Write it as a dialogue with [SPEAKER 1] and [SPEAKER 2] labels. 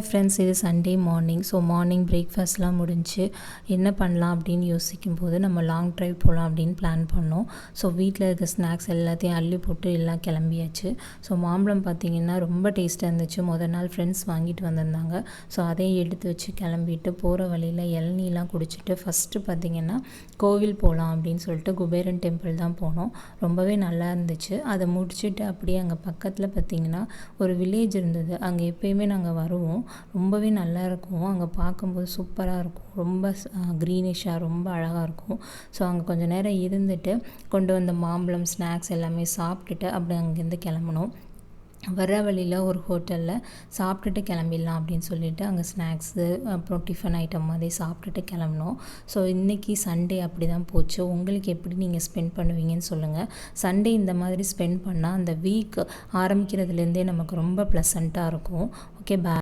[SPEAKER 1] Friends, இது Sunday morning. So morning பிரேக்ஃபாஸ்ட்லாம் முடிஞ்சு என்ன பண்ணலாம் அப்படின்னு யோசிக்கும்போது நம்ம லாங் ட்ரைவ் போகலாம் அப்படின்னு பிளான் பண்ணோம். ஸோ வீட்டில் இருக்க ஸ்நாக்ஸ் எல்லாத்தையும் அள்ளி போட்டு எல்லாம் கிளம்பியாச்சு. ஸோ மாம்பழம் பார்த்திங்கன்னா ரொம்ப டேஸ்ட்டாக இருந்துச்சு. நாள் ஃப்ரெண்ட்ஸ் வாங்கிட்டு வந்திருந்தாங்க. ஸோ அதையும் எடுத்து வச்சு கிளம்பிட்டு போகிற வழியில் இளநீலாம் குடிச்சிட்டு ஃபஸ்ட்டு பார்த்திங்கன்னா கோவில் போகலாம் அப்படின்னு சொல்லிட்டு குபேரன் டெம்பிள் தான் போனோம். ரொம்பவே நல்லா இருந்துச்சு. அதை முடிச்சுட்டு அப்படியே அங்கே பக்கத்தில் பார்த்திங்கன்னா ஒரு வில்லேஜ் இருந்தது. அங்கே எப்போயுமே நாங்கள் வருவோம். ரொம்பவே நல்லாயிருக்கும். அங்கே பார்க்கும்போது சூப்பராக இருக்கும். ரொம்ப க்ரீனிஷாக ரொம்ப அழகாக இருக்கும். ஸோ அங்கே கொஞ்சம் நேரம் இருந்துட்டு கொண்டு வந்த மாம்பழம் ஸ்நாக்ஸ் எல்லாமே சாப்பிட்டுட்டு அப்படி அங்கேருந்து கிளம்புனோம். வர வழியில் ஒரு ஹோட்டலில் சாப்பிட்டுட்டு கிளம்பிடலாம் அப்படின்னு சொல்லிட்டு அங்கே ஸ்நாக்ஸு அப்புறம் டிஃபன் ஐட்டம் மாதிரி சாப்பிட்டுட்டு கிளம்புனோம். ஸோ இன்றைக்கி சண்டே அப்படி தான் போச்சு. உங்களுக்கு எப்படி நீங்கள் ஸ்பெண்ட் பண்ணுவீங்கன்னு சொல்லுங்கள். சண்டே இந்த மாதிரி ஸ்பெண்ட் பண்ணால் அந்த வீக் ஆரம்பிக்கிறதுலேருந்தே நமக்கு ரொம்ப ப்ளசண்ட்டாக இருக்கும். ஓகே, பாய்.